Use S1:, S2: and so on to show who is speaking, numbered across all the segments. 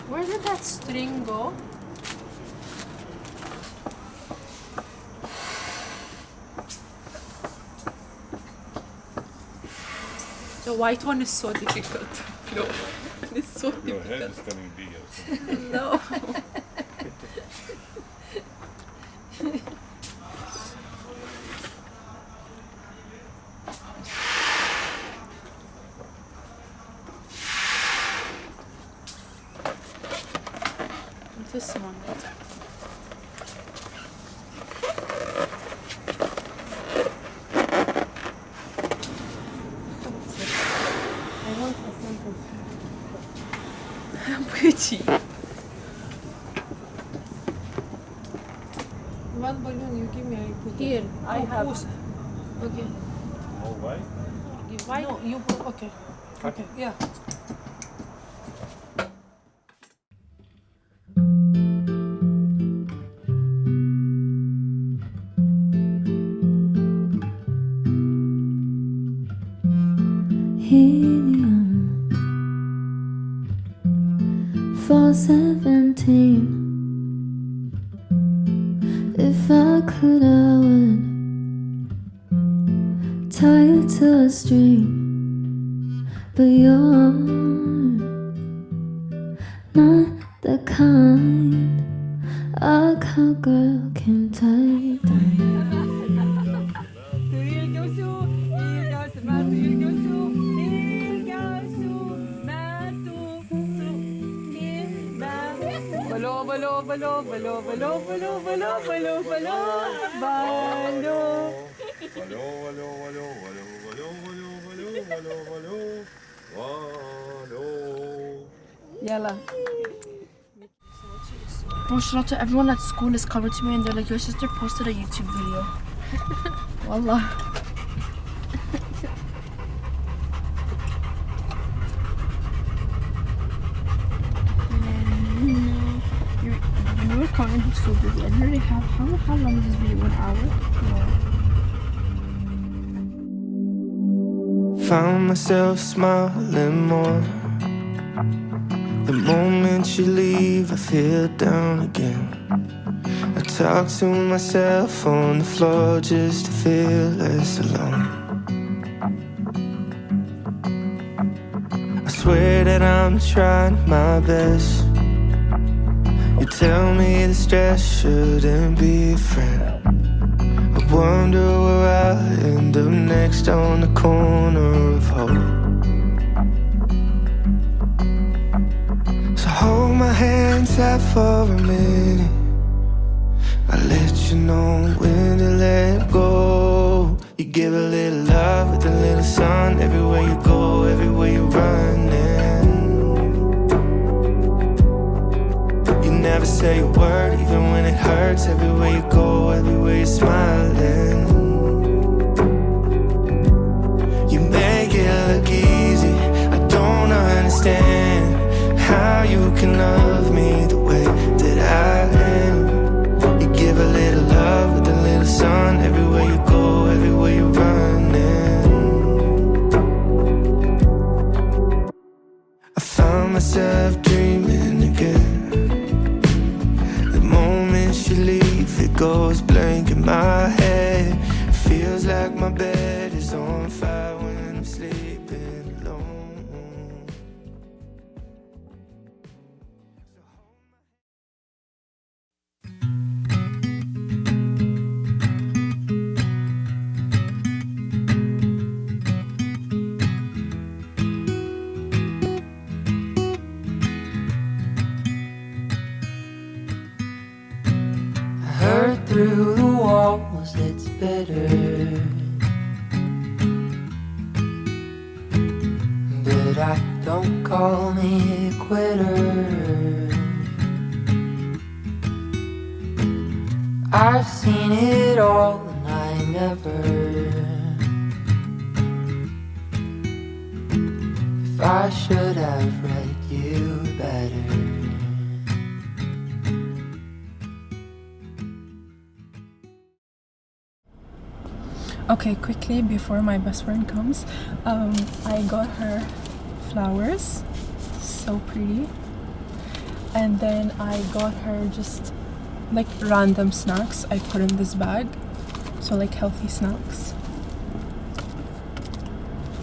S1: Where did that string go? The white one is so difficult. No, it's so
S2: Your
S1: difficult.
S2: head is getting bigger.
S1: No. This one. I want a sample. Pretty.
S3: One balloon you give me, I put
S1: Here, I have.
S3: Okay.
S2: All white?
S1: White?
S3: No, you put, okay. Okay, yeah.
S4: Helium 417. If I could, I would tie you to a string, but you're not the kind a cowgirl can tie down.
S3: Yalla.
S1: Bro, Sharlote, everyone at school is coming to me and they're like, your sister posted a YouTube video. Wallah. You were coming so busy. I literally have, how long is this video? 1 hour? No.
S4: Found myself smiling more. The moment you leave, I feel down again. I talk to myself on the floor just to feel less alone. I swear that I'm trying my best. You tell me the stress shouldn't be a friend. I wonder where I'll end up next on the corner of hope. So hold my hand tight for a minute. I'll let you know when to let go. You give a little love with a little sun. Everywhere you go, everywhere you're running. You never say a word, even when it hurts. Everywhere you go, everywhere you're smiling. You make it look easy. I don't understand how you can love me the way that I am. You give a little love with a little sun. Everywhere you go, everywhere you're running. I found myself dreaming again. The moment you leave, it goes blank in my head. It feels like my bed is on fire when I'm sleeping alone. Heard through the walls it's bitter, but I don't call me a quitter. I've seen it all and I never. If I should have read you better.
S1: Okay, quickly before my best friend comes, I got her flowers, so pretty.
S5: and then I got her just like random snacks I put in this bag, so like healthy snacks.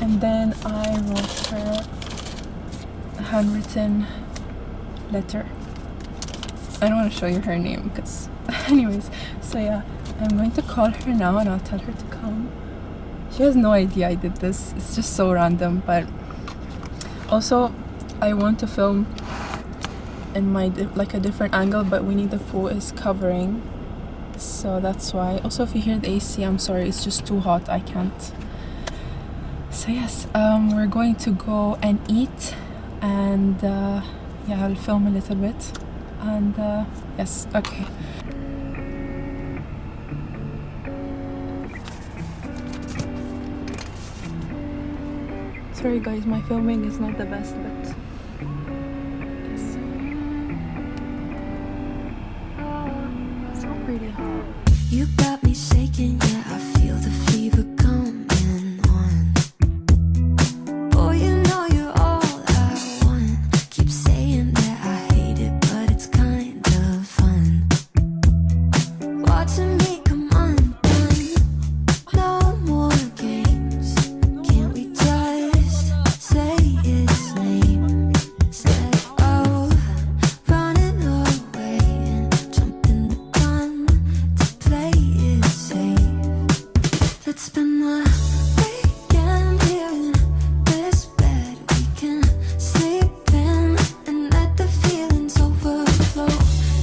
S5: And then I wrote her a handwritten letter. I don't want to show you her name because anyways, so yeah, I'm going to call her now and I'll tell her to come. She has no idea I did this, it's just so random. But also I want to film in my like a different angle, but Winnie the Pooh is covering, so that's why. Also, if you hear the AC, I'm sorry, it's just too hot, I can't. So yes, we're going to go and eat, and yeah, I'll film a little bit, and yes, okay. Sorry guys, my filming is not the best, but yes. So pretty hot.
S4: You got me shaking, yeah, I feel the fever coming on. Oh, you know you're all I want. Keep saying that I hate it, but it's kind of fun. Watching me come undone. No more games. Can't we just say its name instead of running away and jumping the gun to play it safe? Let's spend the weekend here in this bed we can sleep in and let the feelings overflow.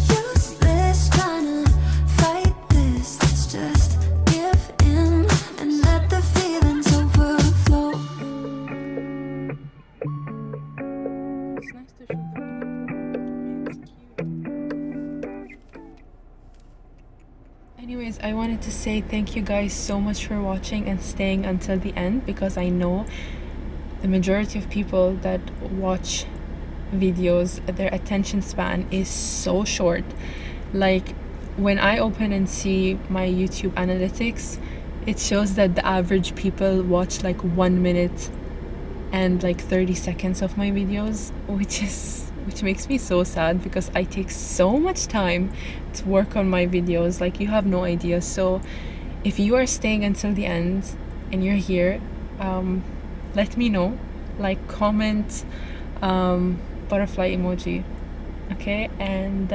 S4: Useless trying to fight this. Let's just give in and let the feelings overflow.
S5: It's nice to shoot the It's cute. Anyways, I wanted to say thank you guys so much for watching and staying until the end, because I know the majority of people that watch videos, their attention span is so short. Like when I open and see my YouTube analytics, it shows that the average people watch like 1 minute and like 30 seconds of my videos, which makes me so sad, because I take so much time to work on my videos, like you have no idea. So if you are staying until the end and you're here, let me know, like comment butterfly emoji, okay? And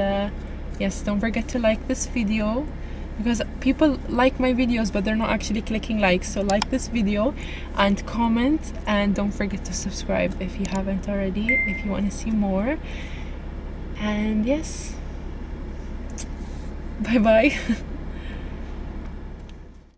S5: yes, don't forget to like this video, because people like my videos but they're not actually clicking like. So like this video and comment, and don't forget to subscribe if you haven't already, if you want to see more. And yes, bye bye.